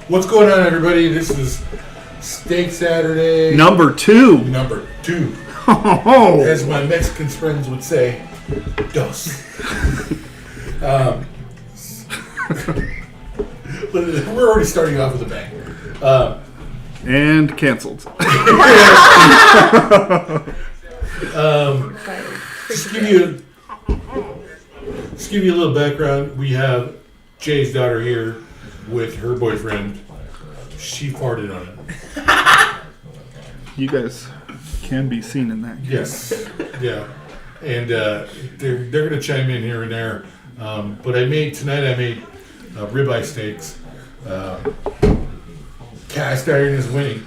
What's going on, everybody? This is Steak Saturday. Number 2. Number 2. Oh. As my Mexican friends would say, dos. We're already starting off with a bang. And canceled. Just give you a little background. We have Jay's daughter here with her boyfriend. She farted on it. You guys can be seen in that. Yes. Yeah. And they're going to chime in here and there. But I made ribeye steaks. Cast iron is winning.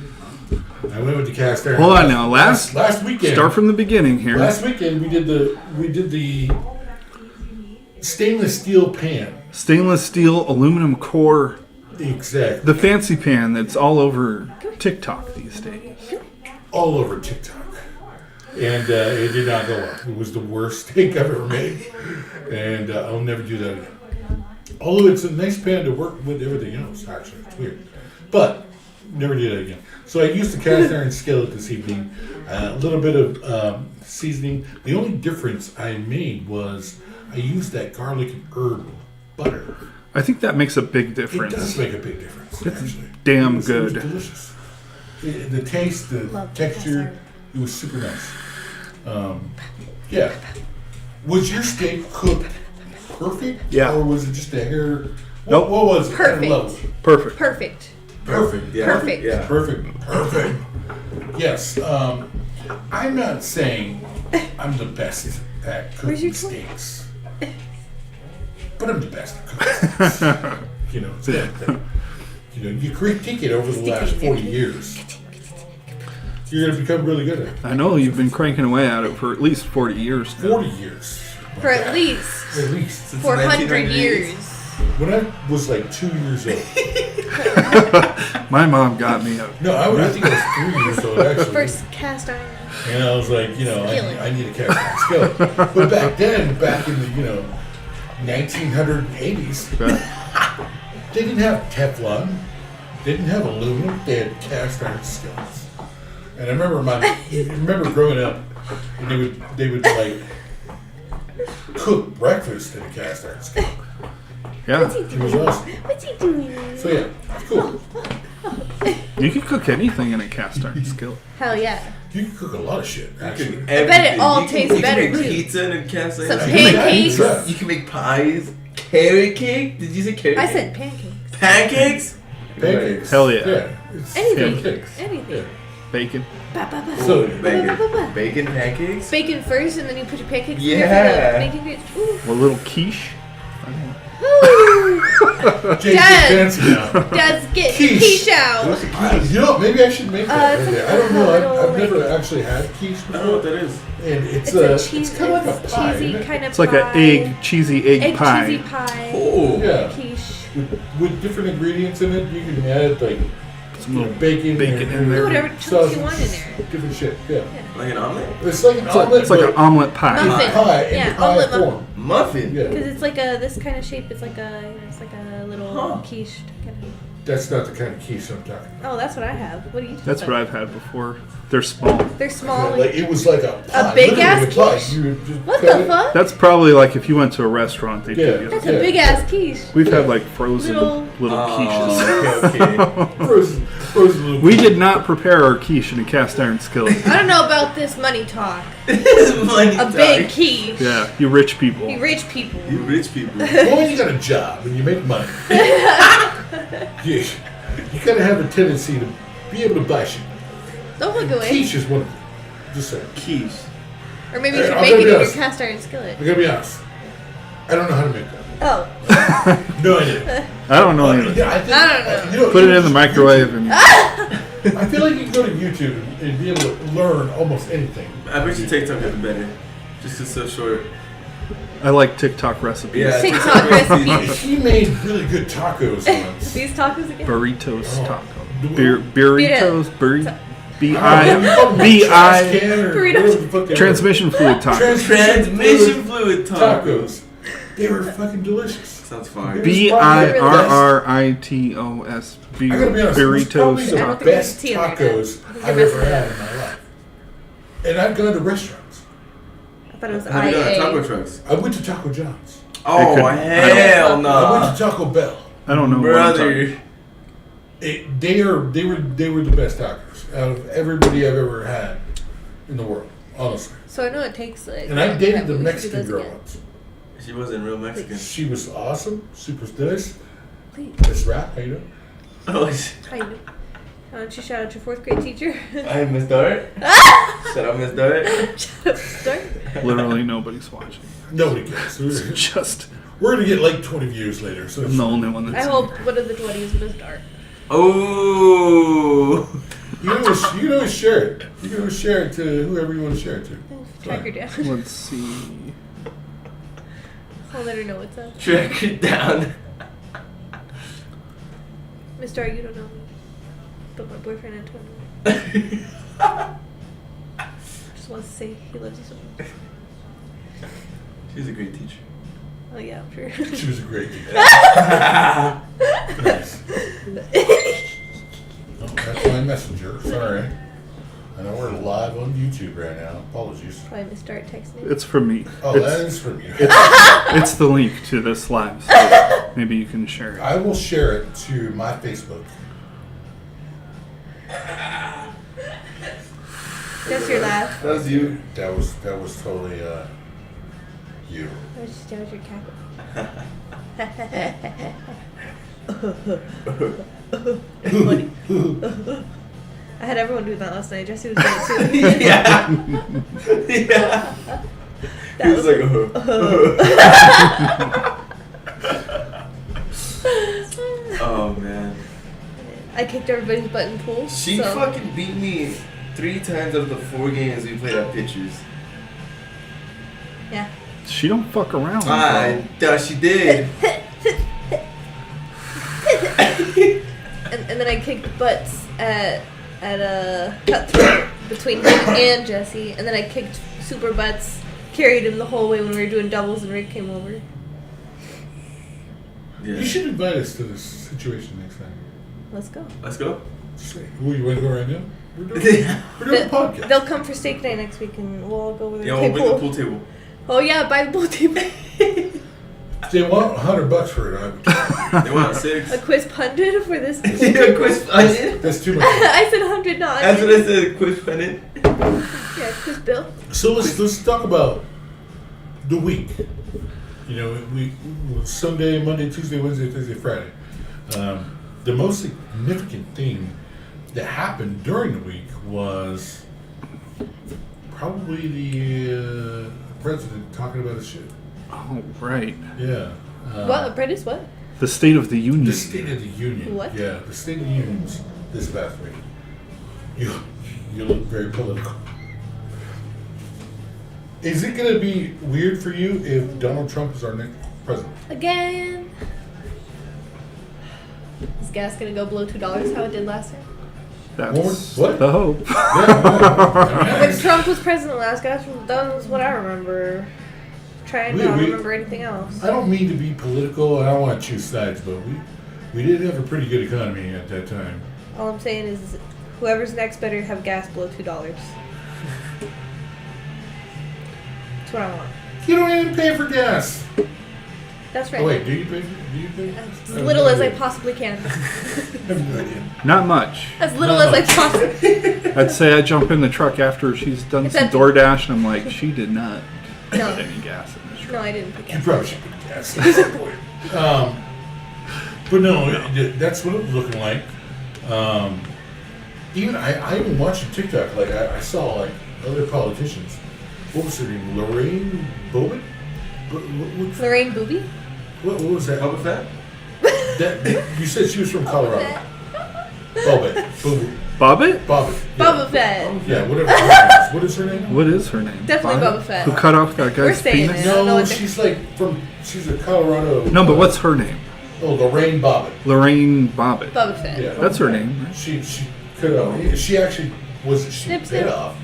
I went with the cast iron. Hold on now. Last weekend. Start from the beginning here. Last weekend we did the stainless steel pan. Stainless steel aluminum core. Exactly. The fancy pan that's all over TikTok these days. All over TikTok. And it did not go well. It was the worst steak I've ever made. And I'll never do that again. Although it's a nice pan to work with everything else, actually. It's weird. But never do that again. So I used the cast iron skillet this evening. A little bit of seasoning. The only difference I made was I used that garlic and herb butter. I think that makes a big difference. It does make a big difference, actually. Damn It was good. delicious. The taste, the texture, it was super nice. Yeah. Was your steak cooked perfect? Yeah. Or was it just a hair? Nope. What was it? Perfect. Perfect. Perfect. Perfect. Yeah. Perfect. Yeah. Perfect. Yes. I'm not saying I'm the best at Where's cooking your toy? steaks. But I'm the best at cooking steaks. It's that thing. You critique it over the last 40 years. You're going to become really good at it. I know you've been cranking away at it for at least 40 years now. 40 years. For at least At least. 400 years. When I was like 2 years old. My mom got me a... No, I think I was 3 years old, actually. First cast iron. And I was like, Skillet. I need a cast iron skillet. But back in the, 1980s, they didn't have Teflon. They didn't have aluminum. They had cast iron skillets. And I remember growing up, and they would like cook breakfast in a cast iron skillet. Yeah. It was awesome. What's he doing? So yeah, it's cool. You can cook anything in a cast iron skillet. Hell yeah. You can cook a lot of shit, actually. I bet it all tastes better, You can too. make pizza in a cast iron. Some can make pancakes. pizza. You can make pies. Carrot cake? Did you say carrot I cake? said pancakes. Pancakes? Pancakes. Hell yeah. It's Anything. pancakes. Anything. Yeah. Bacon. Ba, ba, ba. So, Bacon. Ba, ba, ba. Bacon pancakes? Bacon first, and then you put your pancakes Yeah. in there for the bacon grease. Ooh. A little quiche. Ooh. Jay's Dad. getting fancy now. Dad's getting Quiche. quiche out. Maybe I should make that. it's right like there. I don't a know. little, I've never actually had quiche I don't know what before. that is. And it's It's a cheese, it's kind of like a pie. cheesy isn't it? kind of It's like pie. an cheesy egg pie. cheesy pie. Oh. Yeah. Quiche. With different ingredients in it, you can add like Some little bacon bacon in Do there. whatever chunks sausage, you want in there. different shit. Yeah. Like an omelet? It's like an omelet. It's like an omelet pie. Muffin. pie in Yeah, the pie omelet muffin. form. Muffin? Yeah. Because it's like this kind of shape. It's like a little Huh. quiche. Kind of. That's not the kind of quiche I'm talking about. Oh, that's what I have. What are you talking That's about? what I've had before. They're small. They're small. Like it was like a pie. big literally ass a pie. quiche? You would just What cut the it. fuck? That's probably like if you went to a restaurant, they'd Yeah. give you. That's Yeah. a big ass quiche. We've had like frozen Little- little quiches. Oh, okay. Frozen little We did not prepare our quiche in a cast iron skillet. I don't know about this money talk. Money A big quiche. Yeah, you rich people. You rich people. You rich people. Well, when you got a job and you make money, you gotta have a tendency to be able to buy shit. Don't look away. Quiche is one of them. Just saying. Quiche. Or maybe you should I'm make gonna it be in your honest. cast iron skillet. I gotta be honest. I don't know how to make that. Oh. No idea. I don't know either. Yeah, I think, I don't know. Put it in the microwave and I feel like you can go to YouTube and be able to learn almost anything. I bet you TikTok is better. Just 'cause it's so short. I like TikTok recipes. Yeah. TikTok recipes. He made really good tacos once. These tacos again? Burritos Oh. taco. Burrito. Burritos. B-I. Trash B-I. can or Burritos. whatever the fuck they were. Transmission fluid taco. Transmission fluid tacos. They were fucking delicious. Sounds fire. Birritos. I gotta be honest, it was probably Burritos. the I don't think best there's tea in there. tacos I think I've they're ever messing it had up. in my life. And I've gone to restaurants. I thought it was Have you done taco IA. trucks? I went to Taco John's. Oh, could- hell I went no. to Taco Bell. I don't know. What I'm talking- Brother. They were the best tacos out of everybody I've ever had in the world, honestly. So I know it takes like. And I dated the we should do Mexican those girl again. once. She wasn't real Mexican. She was awesome, super nice. Please. Miss Rat, how you doing? Oh, shit. How you doing? Why don't you shout out your 4th grade teacher? I Miss Dart. Shout out Miss Dart. Shout out Start. Literally nobody's watching. Nobody cares. Just We're gonna get like 20 views later. So I'm the only one I that's. hope one of the 20s was Start. Oh. you can always share it. You can always share it to whoever you want to share it to. Track her down. Let's see. I'll let her know what's up. Track it down. Miss Start, you don't know me. But my boyfriend Antonio just wants to say he loves you so much. She's a great teacher. Oh yeah, I'm sure. She was a great teacher. Nice. Oh, that's my messenger. Sorry. I know we're live on YouTube right now. Apologies. Probably Miss Start texting me. It's from me. Oh, that is from you. It's the link to this live. So maybe you can share it. I will share it to my Facebook. That's your laugh. That was you. That was totally you. That was your cackle. Funny. I had everyone do that last night. Jesse was doing it too. Yeah. Yeah. That He was like, oh man. I kicked everybody's butt in pool. She so. fucking beat me 3 times out of the 4 games we played at Pitchers. Yeah. She don't fuck around. I thought she did. And then I kicked butts at a cutthroat between him and Jesse. And then I kicked super butts, carried him the whole way when we were doing doubles and Rick came over. Yeah. You should invite us to this situation next time. Let's go. Let's go. Who you want to go right now? We're doing a podcast. They'll come for steak night next week and we'll all go over there Yeah, and we'll play bring the pool. pool table. Oh yeah, buy the pool table. They want $100 for it. They want 6. A quiz pundit for this. Yeah, quiz pundit. That's too much. I said 100, not That's what I 100. said, quiz pundit. Yeah, quiz Bill. So let's talk about the week. You know, we Sunday, Monday, Tuesday, Wednesday, Thursday, Friday. The most significant thing that happened during the week was probably the president talking about his shit. Oh, right. Yeah. What? Apprentice? What? The State of the Union. The State of the Union. What? Yeah, the State of the Union's this past week. You look very political. Is it going to be weird for you if Donald Trump is our next president? Again. Is gas gonna go below $2 how it did last time? That's What? the hope. Yeah, When Trump was president last, that was what I remember. Trying not to remember anything else. I don't mean to be political. I don't want to choose sides, but we did have a pretty good economy at that time. All I'm saying is, whoever's next better have gas below $2. That's what I want. You don't even pay for gas. That's right. Oh wait, do you pay? As little as I possibly can. I have no idea. Not much. As little as I possibly. I'd say I jump in the truck after she's done It's some empty. DoorDash, and I'm like, she did not No. put any gas in this No, truck. I didn't put You gas. probably should put gas. But no, that's what it was looking like. Even I even watched TikTok. Like I saw like other politicians. What was her name? Lorraine Bobbitt? Lorraine Booby? What was that? Boba Fett? That you said she was from Colorado. Bobbitt. Bobbit? Bobbitt. Yeah. Boba Fett. Yeah, whatever her name is. What is her name? What is her name? Definitely Bobbit? Boba Fett. Who cut off that We're guy's saying penis? it. I don't know No, what she's a Colorado. No, but what's her name? Oh, Lorraine Bobbitt. Lorraine Bobbitt. Boba Fett. Yeah. That's her name. Right? She cut off. She actually was. She Snip, bit snip. off.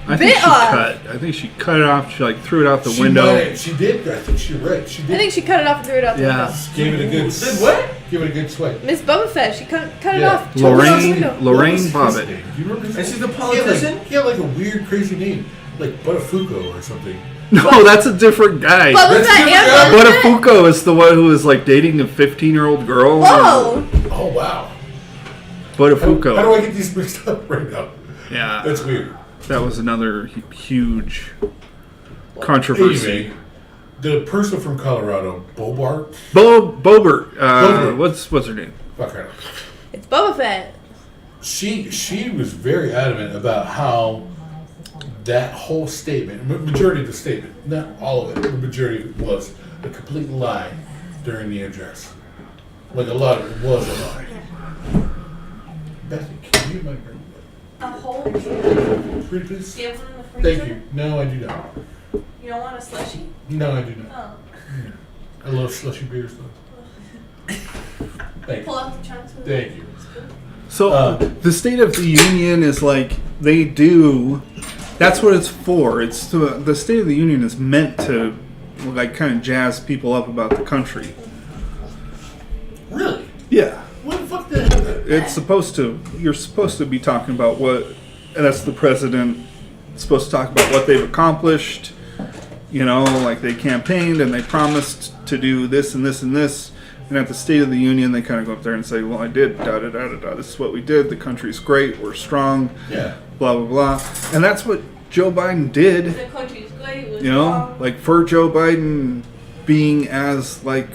I think Bit she off. I think she cut it off. She like threw it out the She window. might- She did. I think she's right. She did. I think she cut it off and threw it out the Yeah. window. Gave it a good. Did what? Give it a good swipe. Miss Boba Fett, she cut it Yeah. off. chucked it out the Lorraine window. Lorraine What was his Bobbitt. name? Do you remember his And she's name? a politician? He had like a weird, crazy name, like Buttafuoco or something. No, that's a different guy. Boba That's Fett different and guy. Boba Fett. Buttafuoco is the one who was like dating a 15-year-old girl. Whoa! Oh wow. How Buttafuoco. do I get these mixed up right now? Yeah, That's weird. that was another huge controversy. Anyway, the person from Colorado, Bobart. Bobert. Bobert. What's her name? Fuck her. It's Boba Fett. She was very adamant about how that whole statement, majority of the statement, not all of it, the majority of it was a complete lie during the address. Like a lot of it was a lie. Bethany, can you make her A whole pretty please? Do you have one in the freezer? Thank you. No, I do not. You don't want a slushie? No, I do not. Oh. I love slushy beers though. Thank Pull you. out the chunks with Thank you. So the State of the Union is like they do. That's what it's for. It's the State of the Union is meant to like kind of jazz people up about the country. Really? Yeah. What the fuck did I have that? It's supposed to. You're supposed to be talking about what, and that's the president. Supposed to talk about what they've accomplished. You know, like they campaigned and they promised to do this and this and this. And at the State of the Union, they kind of go up there and say, "Well, I did da da da da da. This is what we did. The country's great. We're strong. Yeah. Blah blah blah." And that's what Joe Biden did. The country's great. You know, like for Joe Biden being as like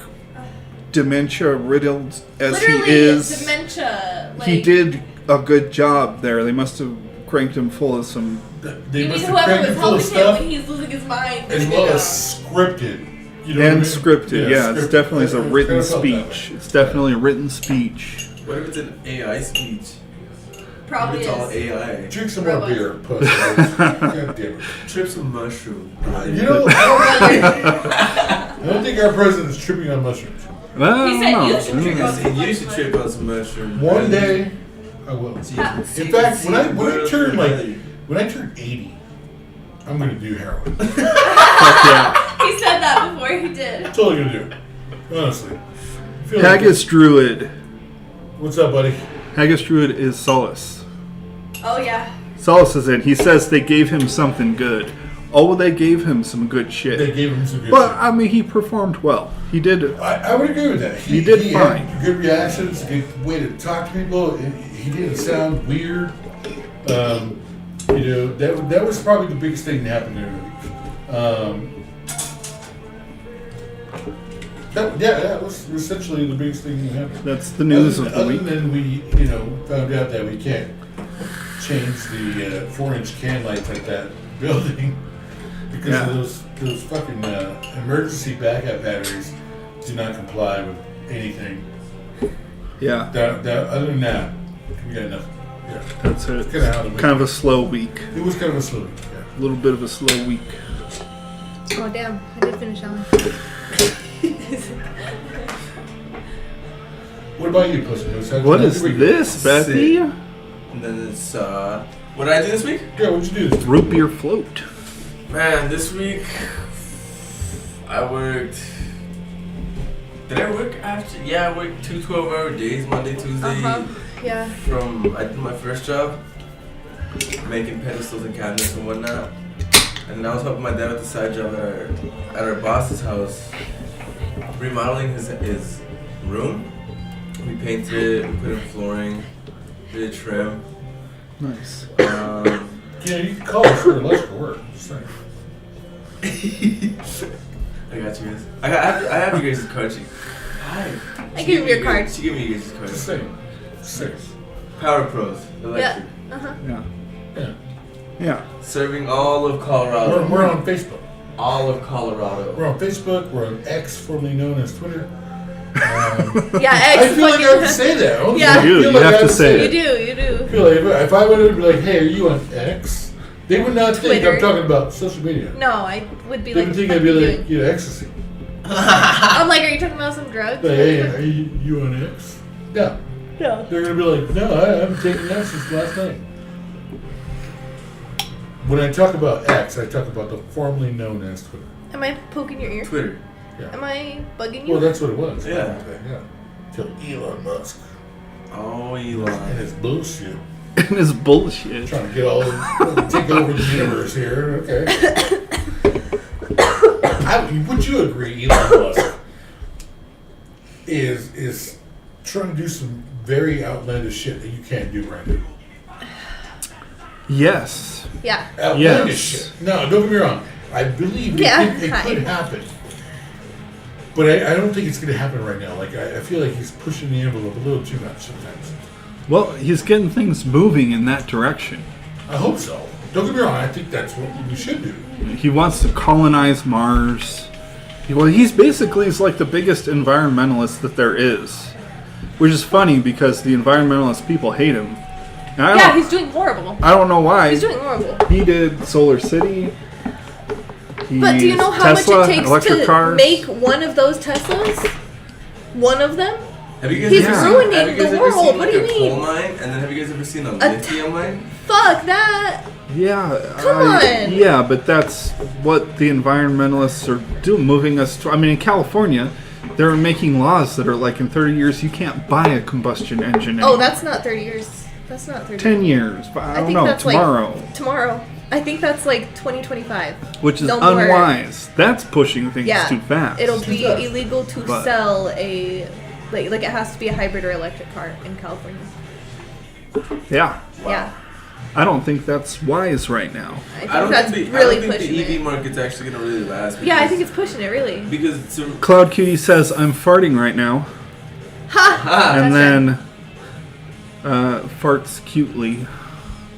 dementia riddled as Literally, he is. dementia. Like, He did a good job there. They must have cranked him full of some. They You mean must have whoever cranked was it full of helping him stuff when he's losing his mind? as well as scripted. You know what I And mean? scripted, yeah. It's scripted. definitely a I written kinda felt that speech. way. It's definitely a written speech. What if it's an AI speech? Probably It's all is. AI. Drink some more Robots. beer, puss. God damn it. Trip some mushroom. You know, I don't think our president's tripping on mushrooms. Well, He said no. you should drink Mm. on- You should trip on some mushroom. One day, I will. In fact, when I turn when I turn 80, I'm gonna do heroin. Fuck yeah. He said that before he did. Totally gonna do it. Honestly. Feel like Haggis Druid. what's up, buddy? Haggis Druid is Solace. Oh yeah. Solace is in. He says they gave him something good. Oh, they gave him some good They shit. gave him some good But, shit. I mean, he performed well. He did. I would agree with that. He did he fine. Had good reactions, good way to talk to people. He didn't sound weird. You know, that was probably the biggest thing that happened during the week. That was essentially the biggest thing that happened. That's the news of the other week. than we, found out that we can't change the 4-inch can lights at that building because Yeah. of those fucking emergency backup batteries do not comply with anything. Yeah, Other than that, we got nothing. Yeah, that's it. Kinda how the week- Kind of a slow week. it was kind of a slow week. Yeah. A little bit of a slow week. Oh damn! I did finish that one. What about you, Pussy Moose? How'd What your is week go? this, Bethy? And then it's what did I do this week? Yeah, what'd you do? Root beer float. Man, this week I worked. Did I work after? Yeah, I worked 2 12-hour days, Monday, Tuesday. Yeah. I did my first job, making pedestals and cabinets and whatnot. And then I was helping my dad with the side job at our boss's house, remodeling his room. We painted it, we put in flooring, did a trim. Nice. Yeah, you can call us for electrical work. Just saying. I got you guys. I have you guys' card. Hi. I give him your card. She gave me your guys' card. Just saying. Six. Power Pros, electric. Yeah. Uh huh. Yeah. Yeah. Yeah. Serving all of Colorado. We're on Facebook. All of Colorado. We're on Facebook. We're on X, formerly known as Twitter. Yeah. I X feel like I have to fucking. say that. Honestly, Yeah. I feel You do. like You I have to say You it. do. You I do. feel like if I would have been like, "Hey, are you on X?" They would not think Twitter. I'm talking about social media. No, I would be They like. would think "What I'd be are you like, doing?" ecstasy. I'm like, are you talking about some drugs? Like, hey, are you on X? Yeah. No. They're gonna be like, no, I haven't taken that since last night. when I talk about X, I talk about the formerly known as Twitter. Am I poking your ear? Twitter. Am I bugging you? Well, that's what it was. Yeah. Yeah. Till Elon Musk Oh, and Elon. his bullshit. And his bullshit. Trying to get all take over the universe here. Okay. Would you agree, Elon Musk is trying to do some very outlandish shit that you can't do right now? Yes. Yeah. Outlandish Yes. shit. No, don't get me wrong. I believe Yeah, it hi. could happen. But I don't think it's going to happen right now. Like, I feel like he's pushing the envelope a little too much sometimes. Well, he's getting things moving in that direction. I hope so. Don't get me wrong. I think that's what we should do. He wants to colonize Mars. Well, he's like the biggest environmentalist that there is. Which is funny because the environmentalist people hate him. And Yeah, he's doing horrible. I don't know why. He's doing horrible. He did Solar City. But do you know how Tesla, much it takes electric to cars. make one of those Teslas? One of them? Have you guys He's ever ruining have you guys the ever world. seen What like do you a mean? coal mine? And then have you guys ever seen a lithium mine? Fuck that. Yeah. Come on. Yeah, but that's what the environmentalists are doing, moving us to. I mean, in California, they're making laws that are like in 30 years you can't buy a combustion engine Oh, anymore. that's not 30 years. That's not 30 10 years. But I don't think know. that's Tomorrow. like tomorrow. I think that's like 2025. Which is no more. unwise. That's pushing things Yeah. too fast. It'll be fast. illegal to But- sell a like it has to be a hybrid or electric car in California. Yeah. Yeah. I don't think that's wise right now. I think I don't that's think really I don't pushing think the EV it. market's actually gonna really last. Yeah, I because- think it's pushing it really. because to, Cloud Cutie says, I'm farting right now. Ha! Ah, And That's then farts cutely.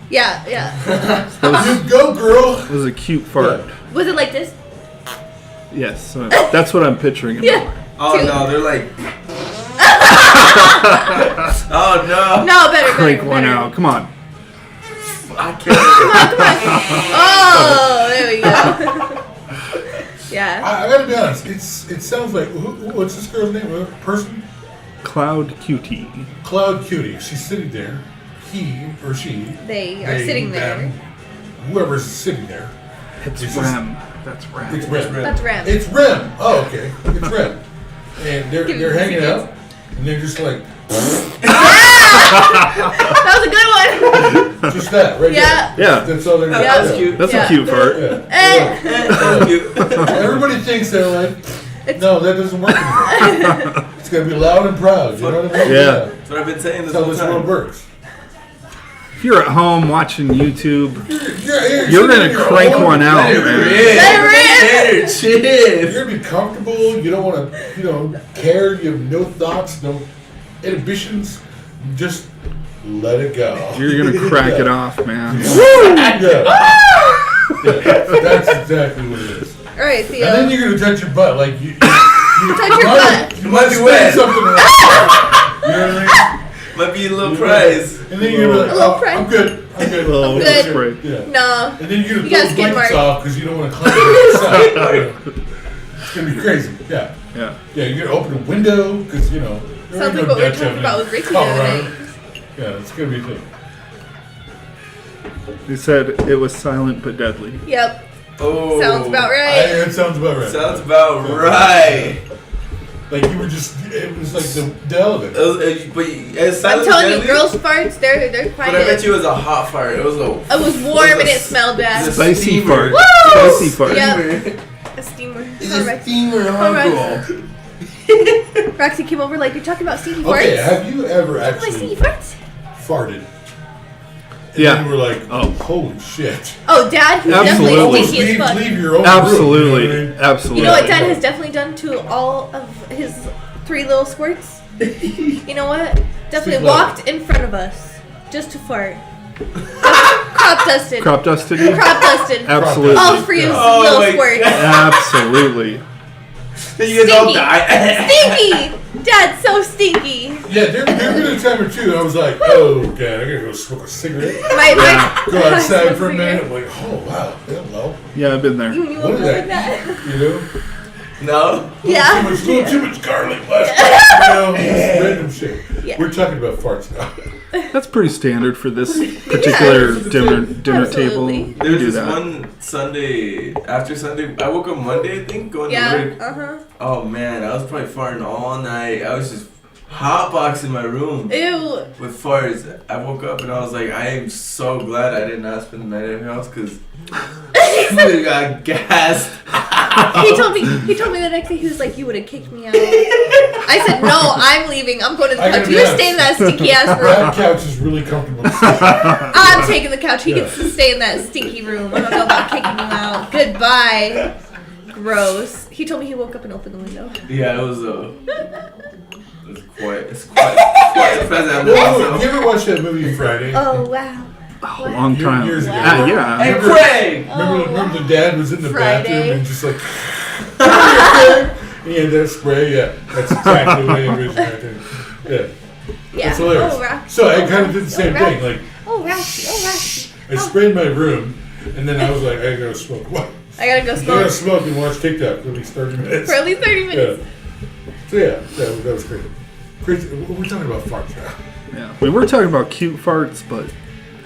Yeah, yeah. You go, girl. It was a cute fart. Was it like this? Yes. That's what I'm picturing. In Yeah. oh Two. no, they're like. oh no! No, better. Crank better, one better. out. Come on. I can't. Oh, there we go. Yeah. I gotta be honest. It sounds like what's this girl's name? A person? Cloud Cutie. Cloud Cutie. She's sitting there. He or she. They are sitting there. them, whoever's sitting there. It's It's Rem. That's Rem. It's Rem. That's Rem. It's Rem. Oh, okay. It's Rem. And Give me they're the hanging secrets. out, and they're just like, That was a good one. just that, right Yeah. there. Yeah. That's all they're Yeah. That's cute. That's Yeah. a cute fart. Yeah. Eh. That's cute. Everybody thinks they're like, no, that doesn't work anymore. It's gonna be loud and proud. You know what I mean? Yeah. That's what I've been saying this That's how whole this world time. works. If you're at home watching YouTube, You're you're sitting gonna in your crank own- one out, Let it man. rip. Let it Let it cheers. You're gonna be comfortable. You don't want to, care. You have no thoughts, no inhibitions. Just let it go. You're gonna crack it off, man. Yeah. That's exactly what it is. All right, And then Theo. you're gonna touch your butt, like you Touch your butt. You might be spend wet. something around. You know what I mean? Might be a little prize. And then you're gonna be like, A little oh, prize. I'm good. I'm good. Oh, I'm good. spray. Yeah. No. And then you're gonna You got pull the skid blankets marks. off because you don't want to climb it outside. It's gonna be crazy. Yeah. Yeah. Yeah, you're gonna open a window because there Sounds ain't like no what we were Dutch talking oven about in with Ricky the other Colorado. night. Yeah, it's gonna be a thing. He said it was silent but deadly. Yep. Oh. Sounds about right. It sounds about right. Sounds about right. Like you were just, it was like the elevator. But as I'm silent telling as you, deadly, girls' farts, they're But I bet quite. you it was a hot fire. It was a. It was warm and it smelled bad. It's a Spicy steamer. fart. Woo! Spicy fart. Yeah. A steamer. It's All a right. steamer, Alright. uncle. Roxy came over like, you're talking about Stevie farts? Okay, have you ever My Stevie actually farts? farted? And Yeah. then you were like, Oh. holy shit. Oh, Dad, he's Absolutely. definitely Almost stinky as fuck. leave your own Absolutely. room. You know what I mean? Absolutely. You know what Dad has definitely done to all of his 3 little squirts? You know what? Definitely Speak louder. walked in front of us just to fart. Crop dusted. Crop dusted you? Crop dusted. Absolutely. All 3 of his Oh little my squirts. Absolutely. You guys all Stinky. die. Stinky! Dad's so stinky. Yeah, there been a time or two I was like, oh, God, I gotta go smoke a cigarette. My Go outside smoke for a minute. cigarette. I'm like, oh, wow, hello. Yeah, I've been there. You What were did like that that. eat? You know? No. Yeah. Too much garlic last night. You know, just random shit. Yeah. We're talking about farts now. That's pretty standard for this particular dinner table. Absolutely. There was Do this that. one Sunday, after Sunday, I woke up Monday, I think, going to Yeah. work. Oh man, I was probably farting all night. I was just hotboxing my room Ew. with farts. I woke up and I was like, I am so glad I did not spend the night at her house because I got gassed. He told me the next day, he was like, you would have kicked me out. I said, no, I'm leaving. I'm going to the I couch. gotta You be stay in that stinky ass room. That couch is really comfortable. I'm taking the couch. He Yeah. gets to stay in that stinky room. I don't know about kicking you out. Goodbye. Gross. He told me he woke up and opened the window. Yeah, it was quite a present. Well, you ever watch that movie Friday? Oh, wow. A long time. Years ago. Yeah. Hey, Remember- Craig! Remember the dad was in the Friday. bathroom and just like, he had that spray. Yeah, that's exactly the way it was right there. Yeah, Yeah. it's hilarious. Oh, Rocky. So I kind of did the same Rocky. thing. Like Oh, Rocky. Oh, Rocky. I sprayed my room, and then I was like, I gotta smoke. What? I gotta go I gotta smoke smoke and watch TikTok for at least 30 minutes. for at least 30 minutes. Yeah. So yeah, that was great. Crazy. We're talking about farts now. Yeah. We were talking about cute farts, but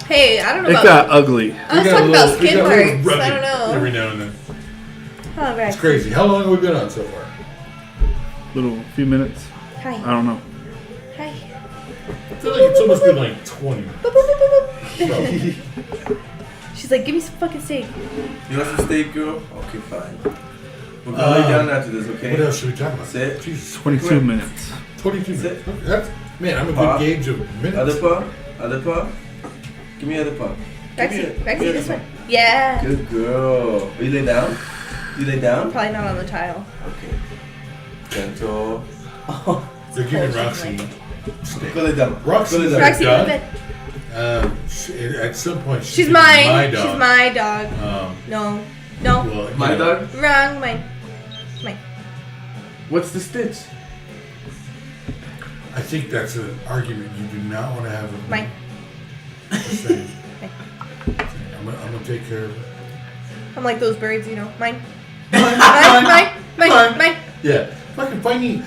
Hey, I don't know it about. got ugly. I was We got a talking about little- we skin got a little parts. I rubbing don't know. Every now and then. Oh, Rocky. It's crazy. How long have we been on so far? Little few minutes. I Hi. don't know. Hi. I feel like it's almost been like 20. Boop, boop, boop, boop, boop. So, She's like, give me some fucking steak. You want some steak, girl? Okay, fine. We'll go lay down after this, okay? what else should we talk about? Sit. Jesus, 22 minutes. 22 Sit. minutes. Okay, that's, man, I'm a Paw. good gauge of minutes. Other paw? Other paw? Give me other paw. Rexy, Give Rexy, me this other one. Yeah. paw. Good girl. Will you lay down? You lay down? Probably not on the tile. Okay. Gentle. They're giving Cold, Roxy steak. Go lay down. Roxy, Go lay down. Rexy, go to dog? bed. At some point, She's gonna be mine. My dog. She's my dog. No. No. Well, you My know, dog? Wrong. Mine. Mine. What's the stitch? I think that's an argument you do not want to have with me. Mine. Just saying. I'm gonna take care of it. I'm like those birds, you know. Mine. Mine. Yeah. Fucking Finding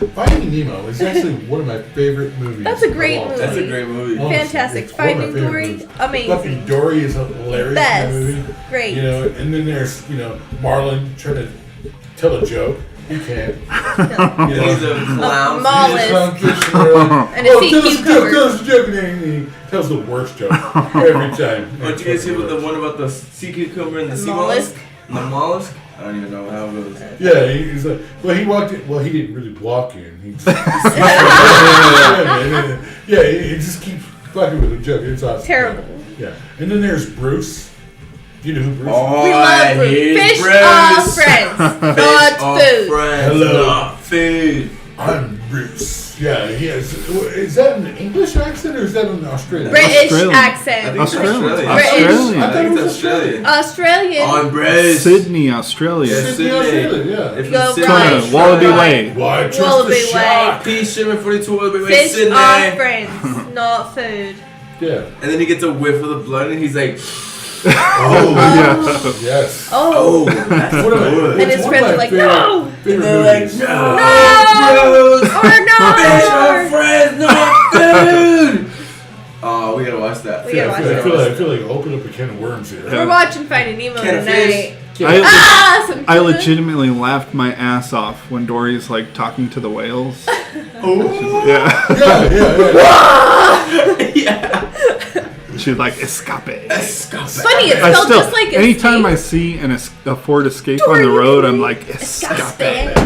Nemo is actually one of my favorite movies. That's a great of all movie. time. That's a great movie. Honestly, Fantastic. it's one of my Finding favorite Dory, movies. amazing. Fucking Dory is hilarious Best. in the movie. Great. You know, and then there's, Marlon trying to tell a joke. He can't. You know, He's a clown. Mollusk. He's just clownfish And a sea tell us a joke, cucumber. tell us a joke, and then he tells the worst joke every time. What you guys hear about the one about the sea cucumber and the The sea mollusk? mollusk? The mollusk? I don't even know how it goes. Yeah, he's like, well, he walked in. Well, he didn't really walk in. He just, yeah, he just keeps fucking with the joke. It's awesome. Terrible. Yeah, and then there's Bruce. Do you know who Bruce is? Oh, We love fruit. here's Fish Bruce. are friends, not Fish food. are friends, Hello. not food. I'm Bruce. Yeah, he has. Is that an English accent or is that an Australian? British Australian. I accent. think it's Australian. Australian. Australian. I think it's Australian. Australian. I'm Bruce. Sydney, Australia. Yes. Sydney, Australia. Yeah. If Go you sit right. there, Wallaby Right. Way. Why trust Wallaby the Way. shark? Peace, Shimmer 42 Wallaby Way, Fish Sydney. are friends, not food. Yeah. And then he gets a whiff of the blood and he's like, Oh, Yeah. yes. Oh. oh, that's One of my- good. And his it's one friends of are my like, favorite- no! favorite And they're like, movies. no! No! Bruce! Or Fish are no! friends, not food! Oh, we gotta watch that. We gotta I watch feel, it. I feel like open up a can of worms here. We're watching Finding Nemo Can of tonight. fish. Ah, some I tuna. legitimately laughed my ass off when Dory's like talking to the whales. Oh, Yeah. yeah. Yeah. She's like, escape. Stop it. Funny, it's I spelled still, just like anytime I escape. see a Ford Escape on the road, I'm like, escape. Escape.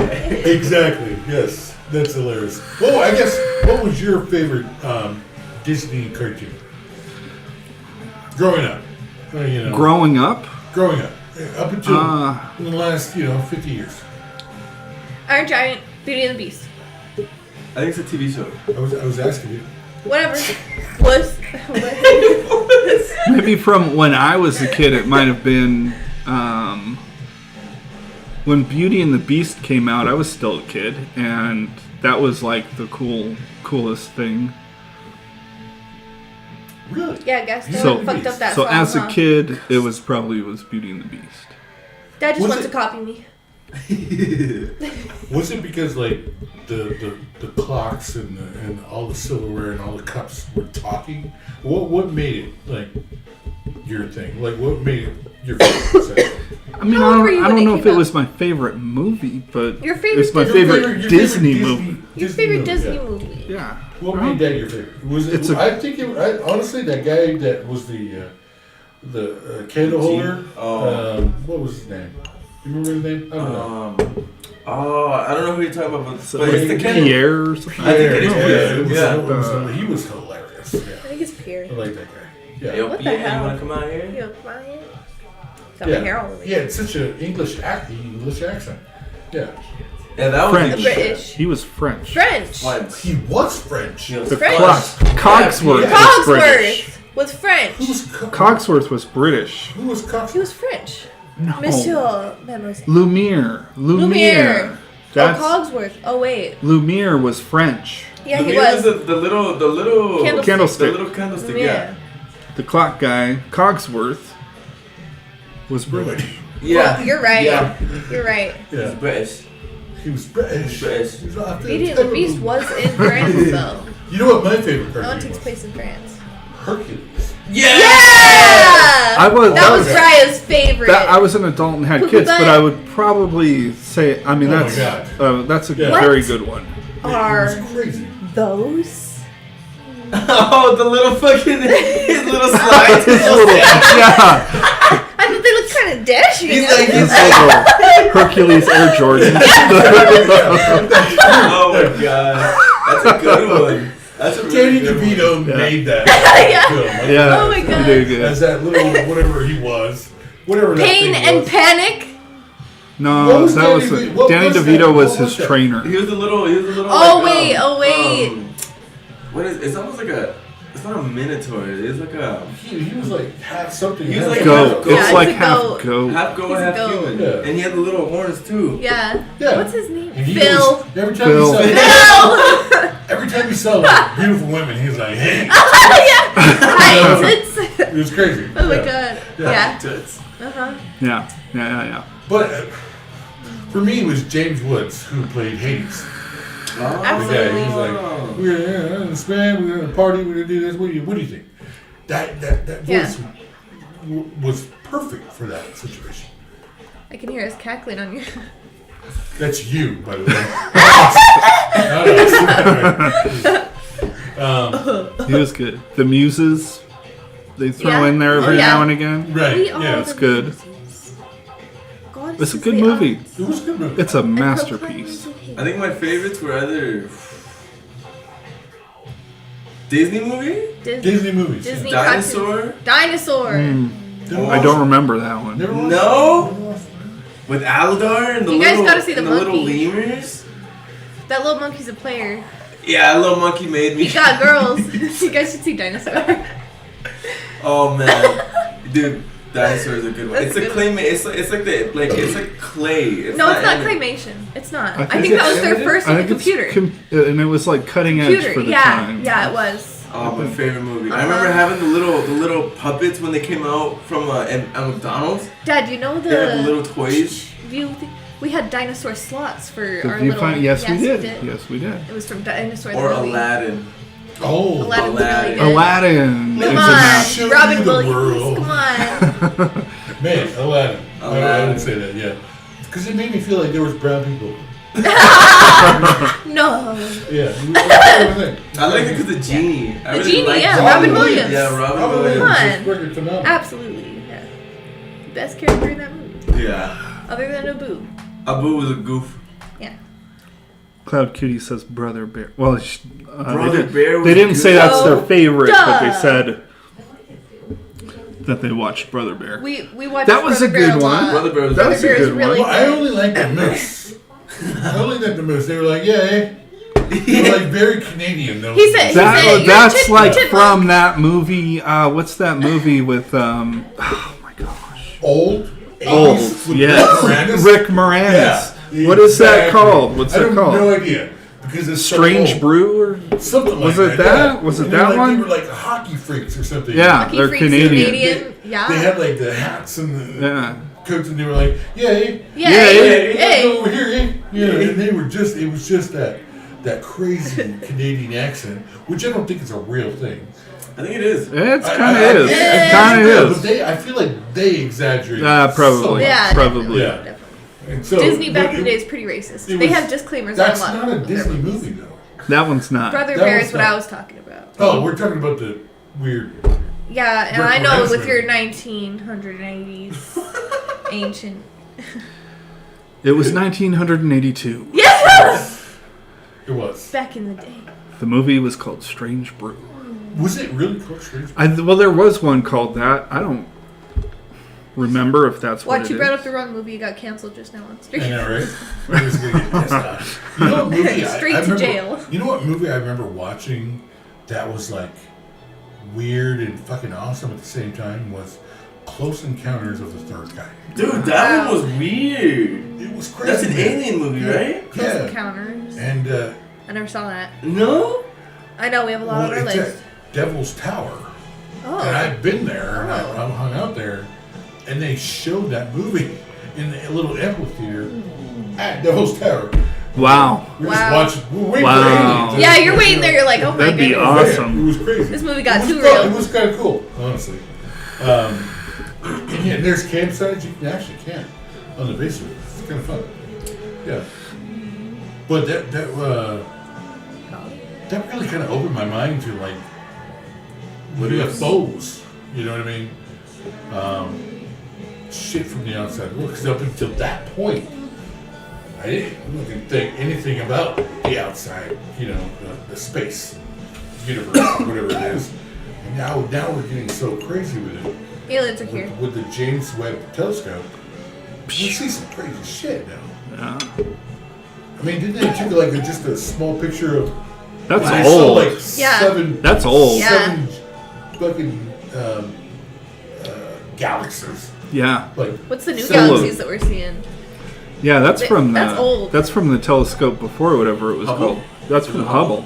Exactly. Yes, that's hilarious. Well, I guess what was your favorite Disney cartoon growing up? Growing up, growing up, up until Uh, in the last 50 years. Iron Giant, Beauty and the Beast. I think it's a TV show. I was asking you. Whatever. Was. maybe from when I was a kid, it might have been when Beauty and the Beast came out. I was still a kid, and that was like the coolest thing. Really? Yeah, Gaston So- fucked up that So song, as a huh? kid, it was Beauty and the Beast. Dad just Was wants it- to copy me. Was it because like the clocks and all the silverware and all the cups were talking? What made it like your thing? Like what made it your favorite? I mean, How old were you I when don't it know if came it out? was my favorite movie, but Your favorite it's my Disney- favorite Your Disney movie. Your favorite Disney yeah. movie. Yeah. What made that your favorite? Was it? It's a- I think honestly, that guy that was the candle holder. Oh. What was his name? You remember his name? I don't know. I don't know who you're talking about, So but it's the kid. Pierre or something. I think it is Yeah, Pierre. it was- Yeah. he was hilarious. I Yeah, think it's Pierre. I like that guy. Yeah. Yo, What the Pierre, hell? you wanna come out here? You know, Ryan? Got my hair all over. Yeah, it's such an English accent. Yeah. Yeah, that was French. British. He was French. French. Once. He was French. He was The French. Cogsworth Yeah. was British. Cogsworth was French. Who was Cogsworth was British. Who was Cox? He was French. No. Monsieur, mademoiselle. Lumiere. Lumiere. That's Cogsworth. Oh wait. Lumiere was French. Yeah, he Lumiere was. the little Candlestick. The little candlestick. Yeah. The clock guy, Cogsworth, was British. Yeah. Well, you're right. Yeah. You're right. He's Yeah. British. He was British. British. He was off there. Beauty and the Beast was in France though. You know what my favorite That one cartoon takes was? place in France. Hercules. Yeah. I was. That was was- Raya's favorite. I was an adult and had Poo-poo kids, but butt. I would probably say. I mean, Oh my that's a Yeah. very What? good one. It Are was crazy. those? Oh, the little fucking his little slides. His little, yeah, I thought they looked kind of dashing. He's like, his little Hercules Air Jordan. oh my god, that's a good one. That's a Danny really good one. DeVito Yeah. made that Yeah. film. Yeah, Oh my God. he did good. As that little whatever he was, whatever that Pain thing and was. Panic. What No, was that Danny was DeVito- what Danny was that? DeVito was What his was that? trainer. He was a little. Oh, like, wait, oh, wait. What is? It's almost like a. It's not a minotaur. It's like a He was like half something. He was half like Goat. half goat. Yeah, It's it's like a half goat. goat. half goat, He's a half goat. human, Yeah. and he had the little horns too. Yeah. Yeah. What's his name? And he Phil. was- every time Phil. he saw Phil. every time he saw like beautiful women, he was like, "Hey." Hi, it's. It was crazy. Oh my Yeah. god. Yeah. Yeah. Toots. Uh huh. Yeah. But for me, it was James Woods who played Hades. Oh. Absolutely. Yeah, he was like, "We're gonna spend, we're gonna party, we're gonna do this. What do you think?" That Yeah. voice was perfect for that situation. I can hear us cackling on your. That's you, by the way. Not us. He was good. The Muses, they throw Yeah. in there every Oh, yeah. now and again. Right. We are Yeah. It's the good. Muses. God, It's a this good is the movie. It was a good movie. It's a And masterpiece. I think my favorites were either Disney movie, Disney movies. Disney Dinosaur. cartoons. Dinosaur. Never I watched don't it. remember that one. Never watched No? it. Never watched it. With Aldar and the You guys little, gotta see the and the little monkey. lemurs. That little monkey's a player. Yeah, a little monkey made me. He got girls. You guys should see Dinosaur. Oh man, dude, Dinosaur is a good one. That's It's a good. clay. It's like clay. It's No, it's not anim- claymation. It's not. I I think think that it's was their animated? first I on the think it's computer. and it was like cutting edge Computer. for the Yeah. time. Yeah, it was. Oh, my favorite movie. I Uh-huh. remember having the little puppets when they came out from at McDonald's. Dad, you know They had the the little toys. we had dinosaur slots for The our little. viewfinder. Yes, we did. Yes, we did. It was from Dinosaur Or the movie. Aladdin. Oh, Aladdin's really Aladdin. good. Aladdin. Come is a on, master. Show Robin you the Williams. world. Come on. man, Aladdin. I Aladdin. would say that, yeah. Because it made me feel like there was brown people. No. Yeah. I I like it because the genie. I The really genie, liked yeah, the Robin genie. Williams. Yeah, Robin Robin Williams. Come Williams on. was freaking phenomenal. Absolutely. Yeah. Best character in that movie. Yeah. Other than Abu. Abu was a goof. Yeah. Cloud Kitty says Brother Bear. Well, Brother Bear was they didn't good. say that's their Oh, favorite, but they duh. said that they watched Brother Bear. We watched That was Brother a good Bear one. lot. Brother Bear was That good. was a Bear is good really one. Well, I only like the Moose. I only like the Moose. They were like, yeah, hey. They were like very Canadian, though. He said- That, You're that's chip- like chipmunk. from that movie. What's that movie with? Oh my gosh. Old. Old. 80s with Yes. Rick Moranis. Rick Moranis. Yeah, What is that exactly. called? What's I that have called? no idea. Because it's so Strange old. Brew or Something like Was that. it that? Yeah. Was it And that they one? They were like hockey freaks or something. Yeah. Lucky they're Freaks Canadian. Canadian. Yeah. They had like the hats and the. yeah. coats, and they were like, "Yay, Yeah, Yay. hey. over here, eh?" You know, and they were just, it was just that crazy Canadian accent, which I don't think is a real thing. I think it is. It's I- kind I- of is. I- It I- kind yeah, of but is. I feel like they exaggerate. Probably. Yeah, Probably. Yeah. Definitely. And so, Disney back but in the day is pretty racist. it They was- have disclaimers on That's a lot. not a of their Disney movies. movie, though. That one's not. Brother That Bear was is what not- I was talking about. Oh, we're talking about the weird. Yeah, and Rick I know Moranis with your movie. 1980s ancient. It was 1982. Yes! It was. Back in the day. The movie was called Strange Brew. Was it really called Strange? Well, there was one called that. I don't remember if that's what Watch, it you brought is. up the wrong movie. You got canceled just now on I stream. know, right? We're just gonna get pissed off. You know what movie? Straight I to remember, jail. You know what movie I remember watching that was like weird and fucking awesome at the same time was Close Encounters of the Third Kind. Dude, that one was weird. It was crazy. That's an man. alien movie, right? Close Yeah. Encounters. And I never saw that. No? I know we have a lot on our it's list. at Devil's Tower. And Oh. I've been there, and Oh. I hung out there, and they showed that movie in a little amphitheater at Devil's Tower. Wow. We're Wow. just watching. We're waiting Wow. for aliens. Yeah, you're waiting there. You're like, oh my That'd be goodness. awesome. It was crazy. This movie got It was too fun. real. It was kind of cool, honestly. And yeah, there's campsites you can actually camp on the base of it. It's kind of fun. Yeah. But that really kind of opened my mind to like UFOs. You know what I mean? Shit from the outside world. Because up until that point, I didn't think anything about the outside. You know, the space universe, or whatever it is. And now we're getting so crazy with it. Aliens are here. With the James Webb Telescope, we see some crazy shit now. Yeah. I mean, didn't they take like just a small picture of? That's I saw old. like Yeah. seven. That's old. Yeah. Seven fucking galaxies. Yeah. Like What's the new So- galaxies that we're seeing? Yeah, that's from the. That's old. That's from the telescope before, whatever it was Hubble? called. That's from Hubble.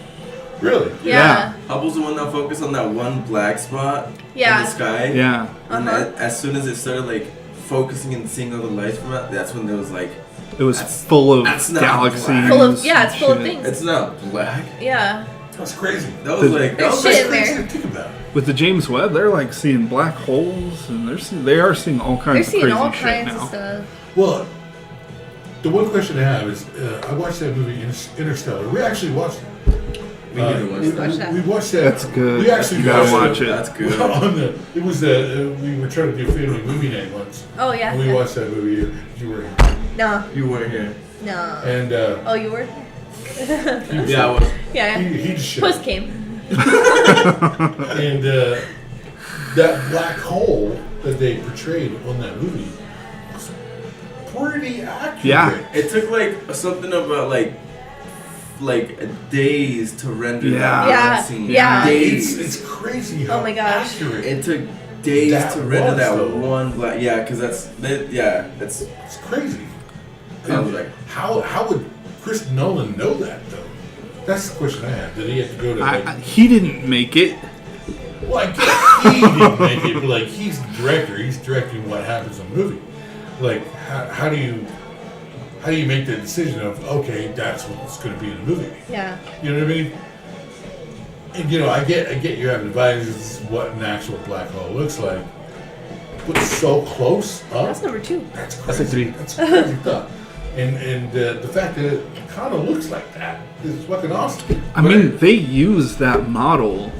really? Yeah. Hubble's the one that focused on that one black spot Yeah. in the sky. Yeah. And Uh-huh. as soon as it started like focusing and seeing all the lights from it, that's when there was like, It was That's- full of that's not galaxies. black. Full of it's full of shit. things. it's not black. Yeah. That's crazy. That was The- like, that There's was shit like in Crazy there. to think about. With the James Webb, they're like seeing black holes, and they are seeing all They're kinds of seeing crazy all shit kinds now. of stuff. Well, the one question I have is, I watched that movie Interstellar. We actually watched it. We need to watch we, that. Watch that. we watched that. That's good. We actually You gotta watched watch it. That's good. On the, it was we were trying to do a family movie night once. Oh yeah. And we yeah. watched that movie. You were, No. You weren't here. No. and Oh, you were? Yeah, I was. Yeah. he just showed. Puss came. And that black hole that they portrayed on that movie was pretty accurate. Yeah. It took like something about like days to render Yeah. that Yeah, scene. yeah. Days. It's crazy how Oh my gosh. accurate. It took days That to render was, that though. one black. Yeah, because that's It's crazy. I was And like- how would Chris Nolan know that though? That's the question I have. Did he have to go to like? He didn't make it. Well, I guess he didn't make it, but like he's the director. He's directing what happens in the movie. Like, how do you make the decision of okay, that's what's going to be in the movie? Yeah. You know what I mean? And you know, I get you having advices what an actual black hole looks like, but so close up. That's number 2. That's That's crazy. a 3. That's crazy stuff. And the fact that it kind of looks like that is fucking awesome. I mean, they use that model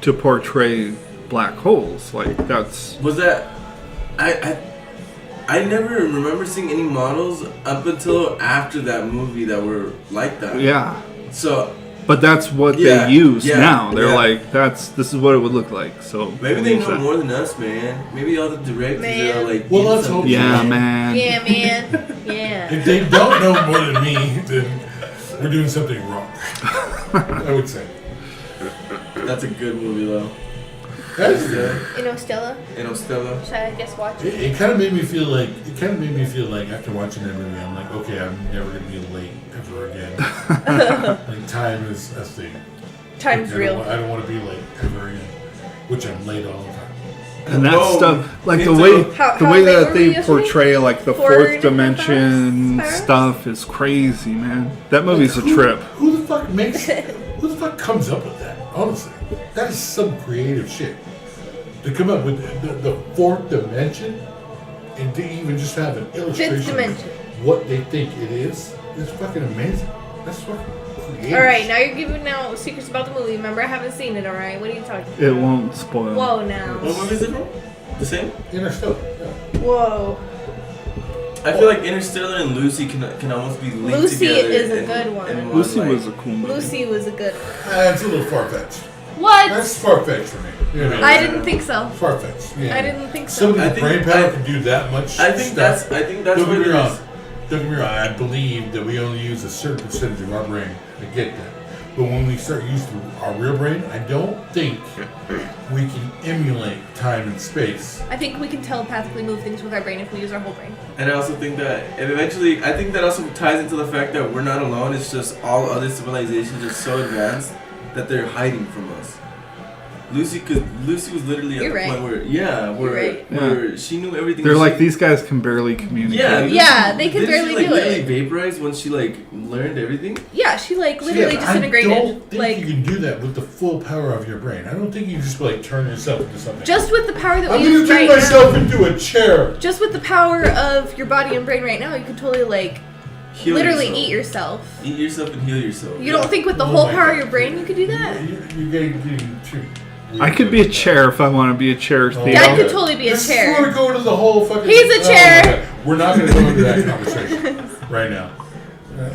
to portray black holes. Like that's Was that I never remember seeing any models up until after that movie that were like that. yeah. So But that's what Yeah, they use yeah, now. They're yeah. like, this is what it would look like. So maybe we'll they use know that. more than us, man. Maybe all the directors Man. are like. Well, in let's some- hope so. Yeah, man. Yeah, man. Yeah. If they don't know more than me, then we're doing something wrong. I would say. That's a good movie though. That is good. Stella. Stella. Should I guess watch it? It kind of made me feel like after watching that movie, I'm like, okay, I'm never gonna be late ever again. Like time is a thing. Time's Like, real. I don't want to be late ever again, which I'm late all the time. And that Whoa, stuff, like me the too. way How the way they that were they yesterday? portray like the 4 fourth different dimension powers? stuff is crazy, man. That movie's a trip. Who the fuck makes? Who the fuck comes up with that? Honestly, that is some creative shit. To come up with the fourth dimension, and to even just have an illustration dimension. of what they think it is fucking amazing. That's fucking creative. All right, now you're giving out secrets about the movie. Remember, I haven't seen it. All right, what are you talking about? It won't spoil. Whoa, now. What movie is it from? The same? Interstellar. Yeah. Whoa. I feel like Interstellar and Lucy can almost be linked Lucy together. is a in- good one. in Lucy like- was a cool movie. Lucy was a good. It's a little far fetched. What? That's far fetched for me. You know, I didn't think so. far fetched. Yeah. I didn't think so. Somebody I with think- brain power I- can do that much. I think stuff. that's Don't where get me there's. wrong. Don't get me wrong. I believe that we only use a certain percentage of our brain. I get that. But when we start using our real brain, I don't think we can emulate time and space. I think we can telepathically move things with our brain if we use our whole brain. And I also think that, and eventually, I think that also ties into the fact that we're not alone. It's just all other civilizations are so advanced that they're hiding from us. Lucy was literally at You're the right. point where, You're right. where she knew everything. They're that like she- these guys can barely communicate. Yeah, Lucy- Yeah, they can didn't barely she, like, do literally it. Vaporized once she like learned everything. Yeah, she like literally Yeah, but disintegrated. I don't think Like you can do that with the full power of your brain. I don't think you can just like turn yourself into something. just with the power that I'm we gonna use turn right myself now. into a chair. Just with the power of your body and brain right now, you could totally like Heal literally yourself. eat yourself. Eat yourself and heal yourself. You don't think with the Oh whole my power God. of your brain you could do that? You're getting too. I could be a chair if I want to be a chair, Theo. Dad could totally be a This is chair. where we go to the whole fucking. He's a Oh chair. my God. We're not going to go into that conversation right now.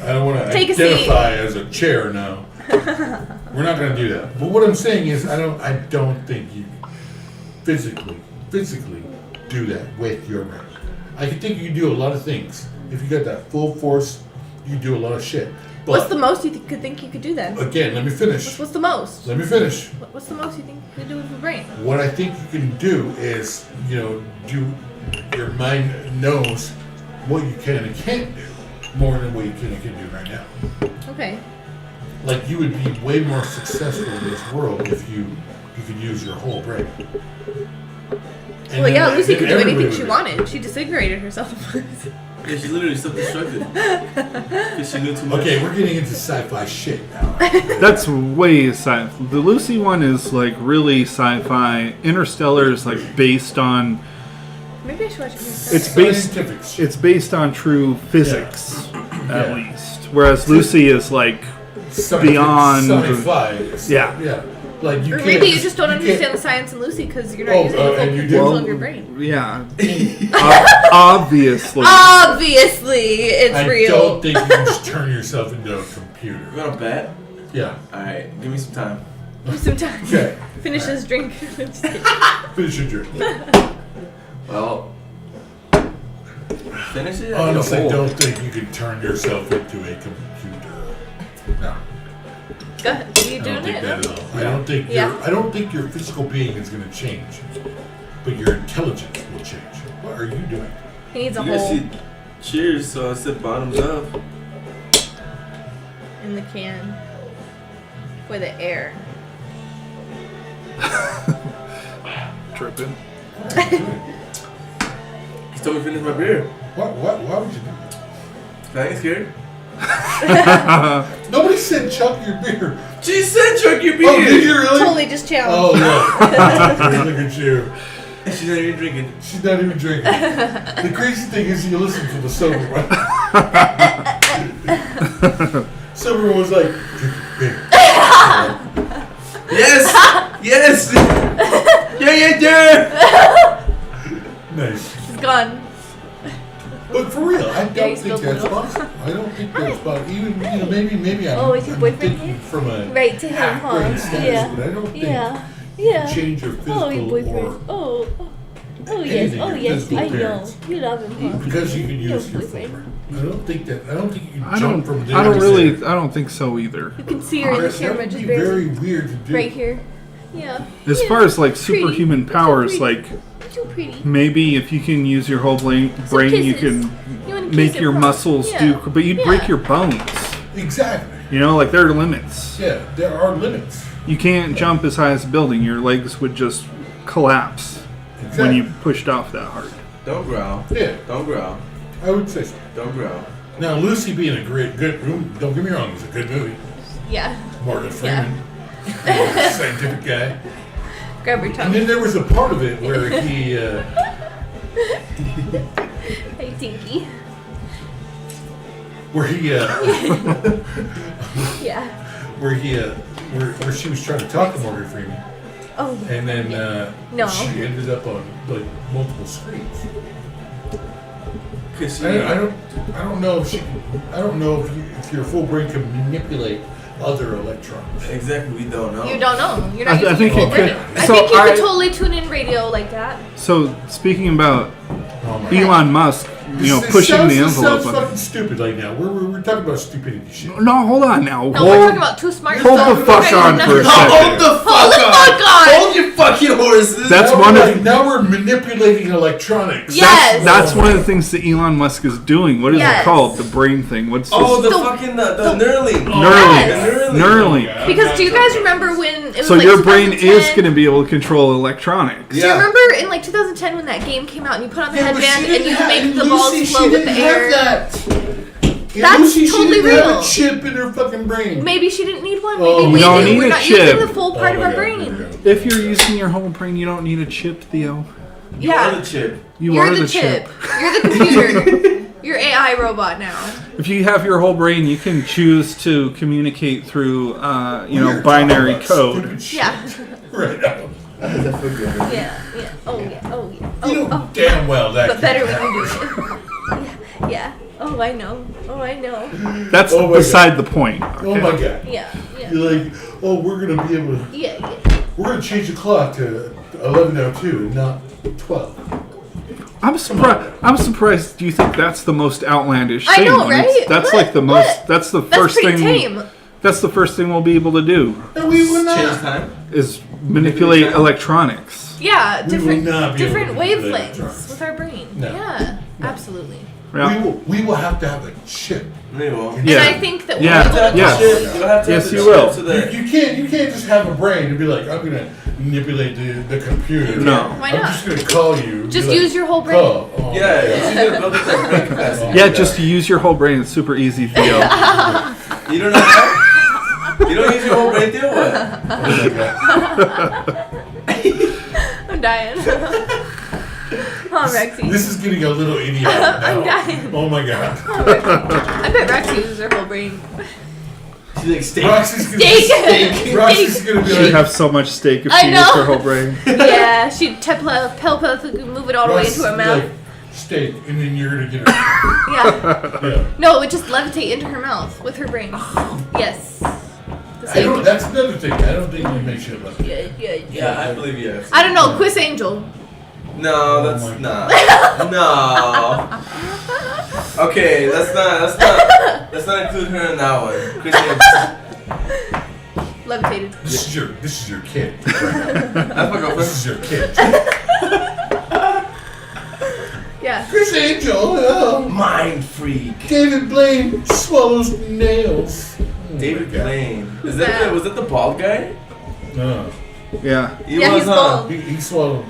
I don't want to Take a identify as a chair now. We're not going to do that. But what I'm saying is, I don't think you physically do that with your brain. I can think you can do a lot of things. If you got that full force, you can do a lot of shit. But What's the most you could think you could do then? again, let me finish. What's the most? Let me finish. What's the most you think you could do with your brain? What I think you can do is, do your mind knows what you can and can't do more than what you can and can do right now. Okay. Like you would be way more successful in this world if you could use your whole brain. And Well, yeah, then- Lucy then could do everybody anything she would. wanted. She disintegrated herself. Yeah, she literally self-destructed because she knew too much. Okay, we're getting into sci-fi shit now. That's way sci. The Lucy one is like really sci-fi. Interstellar is like based on. Maybe I should watch it. It's based. Scientific shit. It's based on true physics, at Yeah. least. Whereas Lucy is like Scientific- beyond- sci-fi. It's- Yeah. Yeah. Like you Or can't. maybe you just don't you understand can't- the science in Lucy because you're not Oh, using the full and you potential do? of your brain. Yeah, obviously. Obviously, it's I real. don't think you can just turn yourself into a computer. You want to bet? Yeah. Alright, give me some time. Give some time. Okay. Finish this drink. Just kidding. Finish your drink. Well, finish it. Honestly, I need a hole. don't think you can turn yourself into a computer. No, Go ahead. Are you I doing don't think it? that at all. Yeah. I don't think your physical being is going to change, but your intelligence will change. What are you doing? He needs a You guys hole see cheers, so I said bottoms up. in the can for the air. Tripping. He told me to finish my beer. Why would you do that? I ain't scared. Nobody said chug your beer. She said chug your beer. Oh, did you really? Totally just Oh, challenged. no. Look at you. She's not even drinking. She's not even drinking. The crazy thing is you listen to the sober one. Sober one was like, drink your beer. Yes! Yes! Yeah! Nice. It's gone. But for real, I Yeah, don't you think spilled that's milk. possible. I don't think that's possible. Even, maybe I'm, Oh, is your I'm boyfriend thinking here? from a Right to him, half-brain huh? status, Yeah. but I don't think Yeah. you Yeah. change your physical Oh, your boyfriend. or Oh yes. anything, Oh your yes. physical I know. appearance. You love him, huh? because you can use Your your full boyfriend. brain. I don't think you can I jump don't. from there I don't to really. there. I don't think so either. You can see her in the That camera would just be barely. very weird to do. Right here. Yeah. As Yeah. far as like Pretty. superhuman So powers, pretty. like So pretty. maybe if you can use your whole brain, you kisses. can You wanna kiss make him, your huh? muscles Yeah. do. But you'd break Yeah. your bones. Exactly. You know, like there are limits. Yeah, there are limits. You can't jump as high as a building. Your legs would just collapse. when you pushed off that hard. Don't growl. Yeah, Don't growl. I would say so. Don't growl. Now, Lucy being a good room, don't get me wrong, it's a good movie. Yeah. Morgan Freeman, scientific guy. Grab your And tongue. then there was a part of it where he, Hey, Tinky. where he, Yeah. where she was trying to talk to Morgan Freeman, Oh. and then No. she ended up on like multiple screens. Cause I don't know if if your full brain can manipulate other electrons. exactly, we don't know. You don't know. You're not I think using it your could. brain. I So think you could totally tune in radio like that. So speaking about Oh my Elon Musk, This pushing the sounds envelope. fucking stupid right now. We're talking about stupidity shit. No, hold on now. No, we're talking about too smart. hold stuff. the fuck Okay, on enough for a of second. that. Hold the fuck Hold the on! fuck on! Hold your fucking horses! That's now one we're, of- now we're manipulating electronics. Yes. That's one of the things that Elon Musk is doing. What is Yes. it called? The brain thing. What's Oh, this? the fucking the Neuralink. Neuralink. Yes. Neuralink. Because do you guys remember when it was So like your brain is 2010? going to be able to control electronics. Do you remember in like 2010 when that game came out and you put on the headband and you make the balls Lucy, float with the air? That's Lucy, totally she didn't have real. a chip in her fucking brain. Maybe she didn't need one. Oh, Maybe we we don't do. need We're a not chip. using the full part of our brain. If you're using your whole brain, you don't need a chip, Theo. You are Yeah. the chip. You You're are the chip. You're the computer. You're AI robot now. If you have your whole brain, you can choose to communicate through, We're binary talking about code. stupid shit Yeah. Right now. Yeah. Yeah. Oh yeah. Oh yeah. You know Oh, oh. damn well that. But better when you do it. Yeah. Yeah. Oh, I know. Oh, I know. That's Oh my beside the point. Oh okay? my god. Yeah. Yeah. You're like, oh, we're gonna be able to. Yeah. Yeah. We're gonna change the clock to 11:02 and not 12. I'm surprised. I'm surprised. Do you think that's the most outlandish I thing? know, when it's- right? That's What? like the most. What? That's the That's first pretty thing. tame. That's the first thing we'll be able to do And we will Change not. time. is manipulate electronics. Yeah. We Different. will not be able Different to manipulate wavelengths electronics. with our brain. No. Yeah. Absolutely. Yeah. We will have to have a chip. No, you won't. Yeah. And I think that Yeah. we're able to Yeah. control- You'll have to Yes, have the you chip will. So that You can't just have a brain and be like, I'm gonna manipulate the computer. No. Why I'm not? just gonna call you. and Just be like, use your whole brain. Oh, oh, yeah, it's just gonna build up that brain capacity. Yeah, just to use your whole brain. It's super easy, Theo. You don't know that? You don't use your whole brain, deal what? Oh my God. I'm dying. Oh, Rexy. This is getting a little idiotic now. I'm dying. Oh my god. I bet Rexy uses her whole brain. She's like steak. Roxy's gonna Steak. Roxy's gonna be She'd like, have so much steak if I she know. used her whole brain. Yeah, she'd move it all the way Roxy's into her gonna be mouth. like, steak, and then you're gonna get her. Yeah. Yeah. No, it would just levitate into her mouth with her brain. Yes. The I don't. same. That's another thing. I don't think you make shit up. Yeah. Yeah, I believe you. I don't know, Quiz Angel. No, that's Oh my not. No. Okay, let's not include her in that one. Christian, Levitated. This is your kid. that's my girlfriend. This is your kid. Yeah. Chris Angel. Oh. Mind freak. David Blaine swallows nails. Oh David my God. Blaine. Is that? that was that the bald guy? No. Yeah. He Yeah, was, he's bald. He swallowed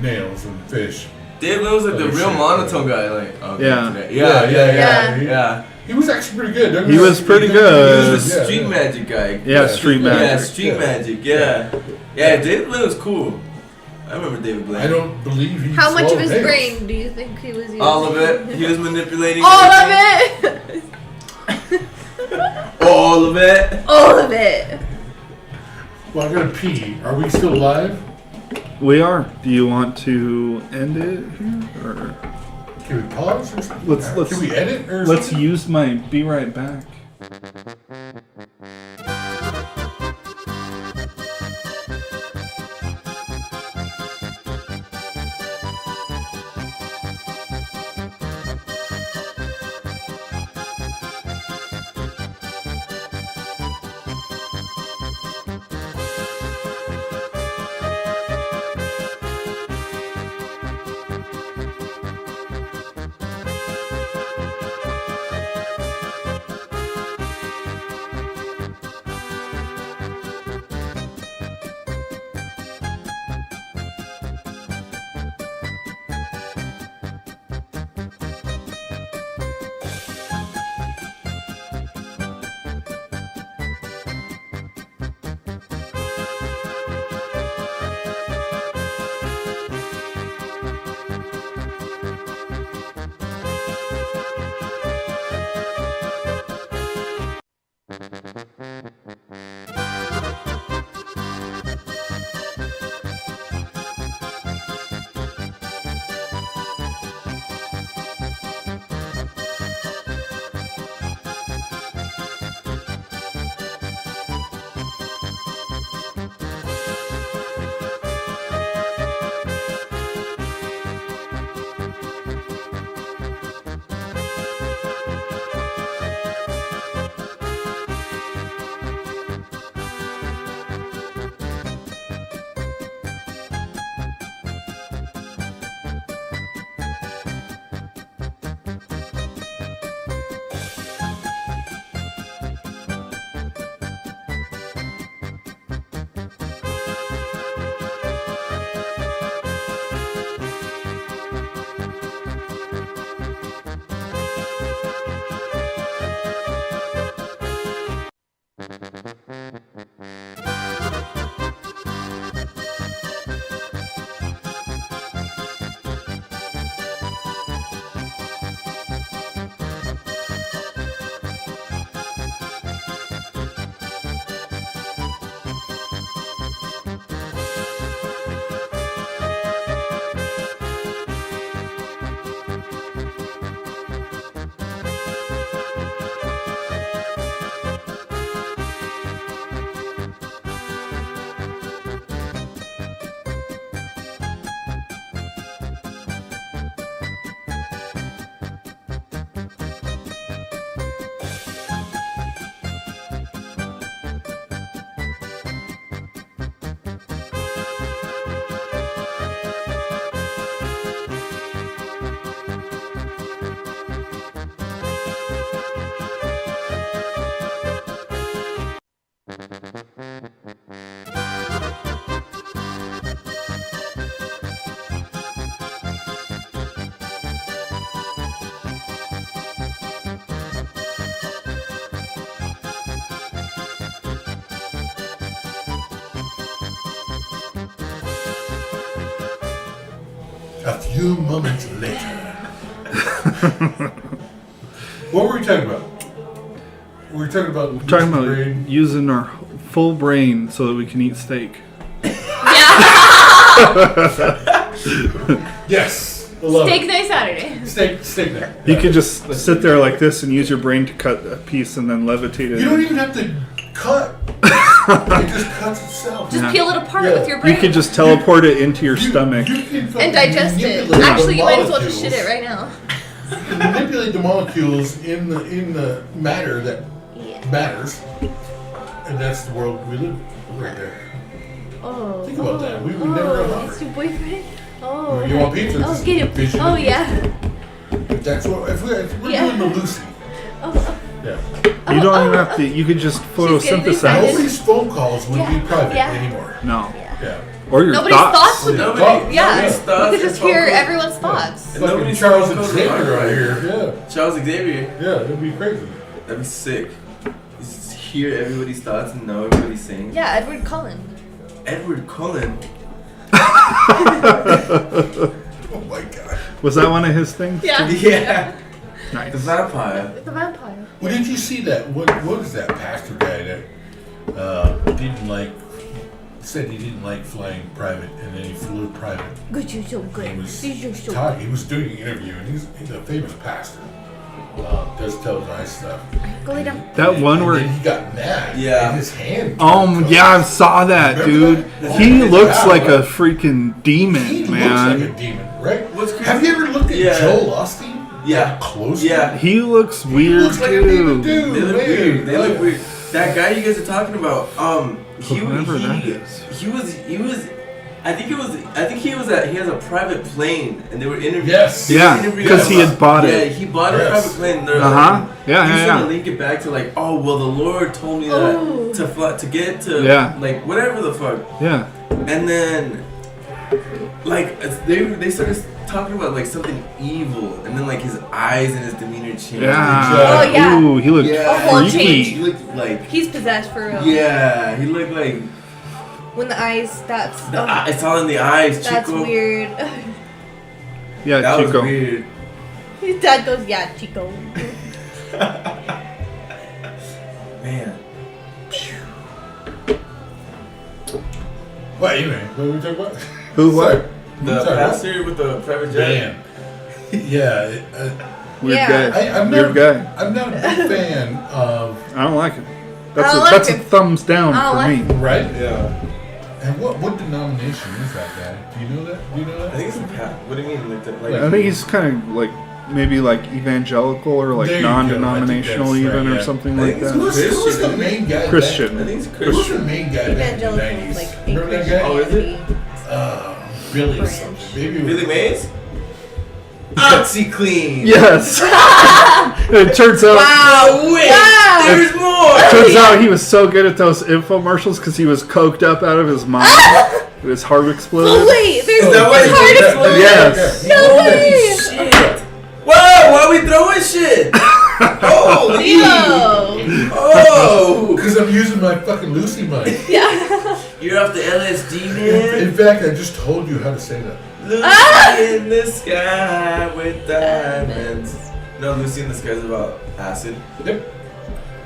nails and fish. David Blaine was like the Oh, real shit. monotone guy. Like, oh, Yeah. today. Yeah. Yeah. Yeah. He was actually pretty good. Don't He you was know? pretty He good. He was the Yeah, street yeah. magic guy. Yeah, street Yeah. Yeah, magic. street Yeah. magic. Yeah. Yeah, David Blaine was cool. I remember David Blaine. I don't believe he. How much of swallowed his nails. brain do you think he was using? All of it. He was manipulating. All of everything. it! All of it. All of it! Well, I gotta pee. Are we still live? We are. Do you want to end it here, or Can we pause or something? Let's- Can we edit or let's something? use my "Be Right Back"? A few moments later. What were we talking about? We were talking about We're talking about brain. using our full brain so that we can eat steak. Yes. I love Steak it. Night Saturday. Steak night. You could just sit there like this and use your brain to cut a piece and then levitate it. You don't even have to cut. It just cuts itself. Just peel it apart Yeah. with your brain. You could just teleport it into your stomach. You can fucking and digest it. manipulate Actually, the you might as well just molecules. shit it right now. You can manipulate the molecules in the matter that Yeah. matters, and that's the world we live in right there. Oh. Think about that. We would never go It's hungry. your boyfriend. Oh. You want pizza? Oh, Just get him. vision Oh of yeah. If that's what if we're Yeah. doing the Lucy. Oh. Yeah. You don't even have to. You could just getting photosynthesize. excited. Nobody's phone calls would be Yeah. private Yeah. anymore. No. Yeah. Or your Nobody's thoughts would be. Nobody, Yeah. nobody's We thoughts could just and phone hear calls. everyone's thoughts. And Fucking nobody's Charles phone calls Xavier are right right. here. Charles Xavier. Yeah. It'd be crazy. That'd be sick. Just hear everybody's thoughts and know everybody's saying. Yeah, Edward Cullen. Edward Cullen. Oh my god. Was that one of his things? Yeah. Yeah. The Nice. vampire. The vampire. Well, did you see that? What is that pastor guy that didn't like? Said he didn't like flying private, and then he flew private. Good, you're so good. He was You're so talking. He was doing an interview, and he's a famous pastor. Does tell nice stuff. good. Go lay down. That one And where. then he got mad. Yeah. And his hand. Yeah, I saw that, Remember dude. that? He Yeah, looks like right? a freaking demon, He man. looks like a demon, right? What's crazy- Have you ever looked at Yeah. Joel Osteen? Yeah. Closely? Yeah. He looks He weird looks like a demon too. dude. They look man. weird. They look weird. That guy you guys are talking about, Whoever that is. he was. I think he was he has a private plane, and they were interviewing. Yes. they were Yeah, interviewing 'cause he him. had bought it. Yeah, he bought a Yes. private plane. They're Uh-huh. like, Yeah, he's yeah, gonna yeah. link it back to like, oh well, the Lord told me that Oh. to fly, to get to Yeah. like whatever the fuck, Yeah. and then like they started talking about like something evil, and then like his eyes and his demeanor changed. Yeah. Oh, yeah. Ooh, he looked Yeah. A whole freaky. change. He looked like He's possessed for real. yeah, he looked like When the eyes, that's it's all in the eyes. that's Chico. weird. Yeah, That Chico. was weird. His dad goes, yeah, Chico. Man. Well, anyway, what were we talking about? Who, what? Sorry. The Sorry, pastor with the private jet. Man. Yeah. Weird Yeah. guy. I'm Weird not, guy. I'm not a big fan of, I don't like it. I That's don't a, like that's a it. thumbs down I don't for like me. right? Yeah. And what denomination is that guy? Do you know that? Do you know I that? think it's a pat. What do you mean? Like, Like- I think he's kind of like maybe like evangelical or like There you go. I think non-denominational that's even right, or yeah. something I like think it's that. Who was the main guy? Christian. I think it's Who was the Christian. main guy back in the Evangelical, 90s? like Remember that guy? Oh, is it? Billy Branch. something. Maybe it was- Billy Mays? OxyClean. Yes. It turns out. Wow, wait. Wow. There's more. Turns out he was so good at those infomercials because he was coked up out of his mind. His heart exploded. Oh wait, there's that why his you heart did that? exploded. Yes. No way. Shit. Whoa, why are we throwing shit? Holy. Yo. Oh. Because I'm using my fucking Lucy mind. Yeah. You're off the LSD, In man. fact, I just told you how to say that. Lucy in the sky with diamonds. No, Lucy in the sky is about acid. Yep.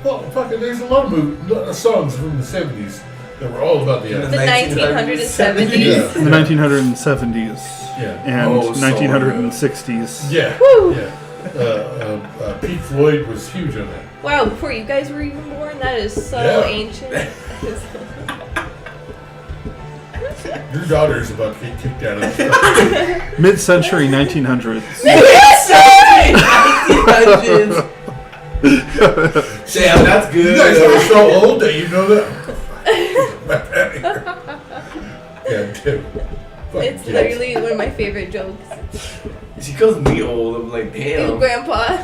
Well, fucking, there's a lot of songs from the 70s that were all about the In The 1970s. Yeah. In the 1970s Yeah. and Oh, so 1960s. Yeah. Woo. Yeah. Pete Floyd was huge on that. Wow, before you guys were even born, that is so Yeah. ancient. Your daughter's about to get kicked out of the Mid-century 1900s. 1900s. Damn, that's You good. guys are so old that you know that. Yeah, dude. Fucking It's kids. literally one of my favorite jokes. She calls me old. I'm like, Ew, damn. Grandpa.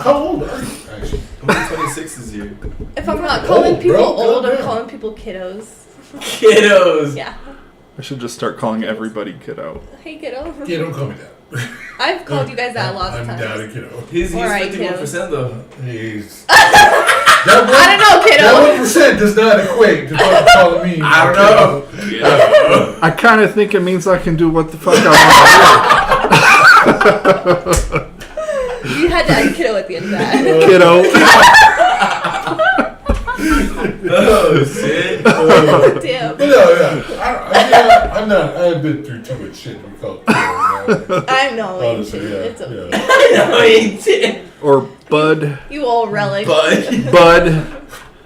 How old are you, actually? I'm 26 this year. If I'm not calling Old, people bro. old, I'm Goddamn. calling people kiddos. Kiddos. Yeah. I should just start calling everybody kiddo. Hey, kiddo. Yeah, don't call me that. I've called you guys that lots of I'm times. down to kiddo. He's Alright, 51% though. He's. I don't know, That kiddo. 1% does not equate to fucking calling me. I don't know. I kind of think it means I can do what the fuck I want You had to add kiddo at the end of that. to do. Kiddo. Oh shit. Damn. But no, yeah. I'm not. I've been through too much shit to be called. I know. Honestly, yeah. It's okay. Yeah. No, he did. Or Bud. You old relic. Bud. Bud.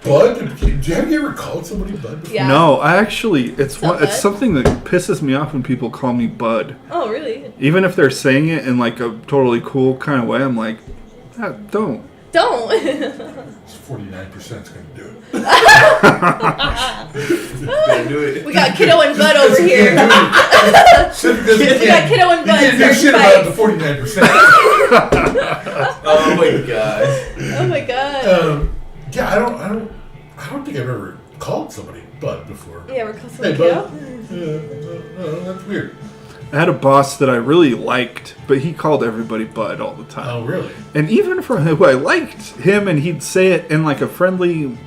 Bud? Have you ever called somebody Bud before? Yeah. No, I actually, it's What's up, it's Bud? something that pisses me off when people call me Bud. Oh, really? Even if they're saying it in like a totally cool kind of way, I'm like, ah, don't. Don't. It's 49% is going to do it. Better do it. We got kiddo and Bud over here. We got kiddo and Bud. You can't do starting shit about fights. the 49%. Oh my god. Oh my god. Yeah, I don't think I've ever called somebody Bud before. Yeah, we're close to Hey, the Bud. kiddo. Yeah, that's weird. I had a boss that I really liked, but he called everybody Bud all the time. Oh, really? And even for who I liked him, and he'd say it in like a friendly,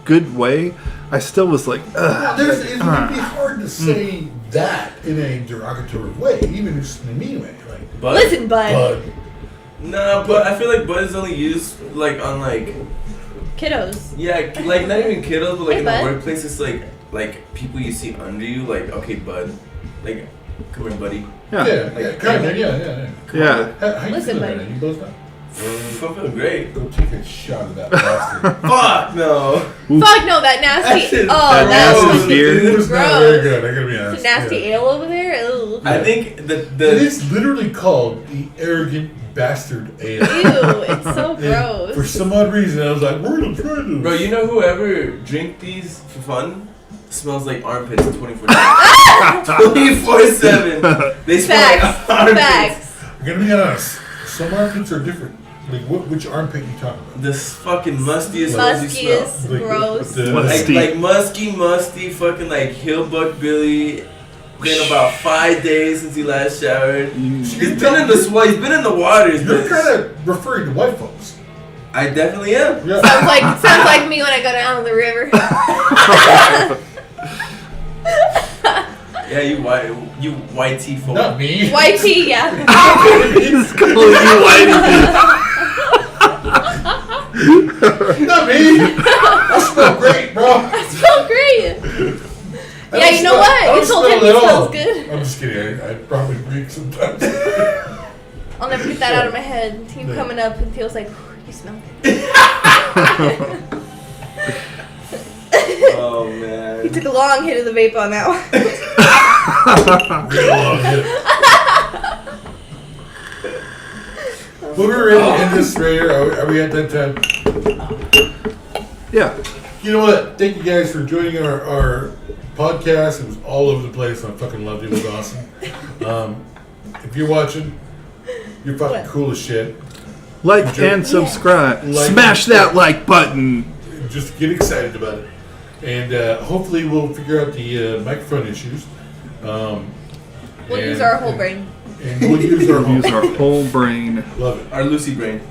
good way, I still was like, ugh. It would be hard to say that in a derogatory way, even just in a mean way. Like, Bud? Listen, Bud. Bud. No, but I feel like Bud is only used like on like Kiddos. like not even kiddos, but like Hey, in Bud. the workplace. It's like people you see under you. Like, okay, Bud, like come here, buddy. Yeah. Yeah, kind of, yeah. Yeah. How you Listen, feeling, buddy. man? You both now? I'm feeling great. Go take a shot of that bastard. Fuck no. Fuck no, that nasty. That Oh, That that's nasty beer. It was not very good, I gotta be It's honest. a nasty Yeah. ale over there. Ugh. I think It the is literally called the Arrogant Bastard Ale. Ew, it's so And gross. for some odd reason, I was like, we're gonna try this. bro. You know whoever drink these for fun smells like armpits 24/7. 24/7. They smell Facts. like armpits. Facts. I'm gonna be honest. Some armpits are different. Like, which armpit you talking about? This fucking mustiest ones you smell. Muskiest, Like, gross. the- Musty. Like musky, fucking like Hillbuck Billy. Been about 5 days since he last showered. He's been in the he's been in the waters. You're but kind of referring to white folks. I definitely am. Yeah. Sounds like me when I go down to the river. Yeah, you white tea folk. Not me. White tea, yeah. He's calling you whitey. Not me. I smell great, bro. So great. I Yeah, don't you know smell- what? I don't You told him smell he it at smells all. good. I'm just kidding. I probably reek sometimes. I'll never get that out of my head. Team Yeah. coming up and feels like, you smell good. Oh He man. took a long hit of the vape on that one. Real long hit. Well, we're ready to end this right here. Are we at that time? Yeah. You know what? Thank you guys for joining our podcast. It was all over the place. I fucking loved it. It was awesome. If you're watching, you're fucking What? cool as shit. Like and subscribe. Like Smash and- that like button. Just get excited about it. And hopefully we'll figure out the microphone issues. We'll and- use our whole brain. And we'll use our Use whole our whole brain. Love it. Our Lucy brain.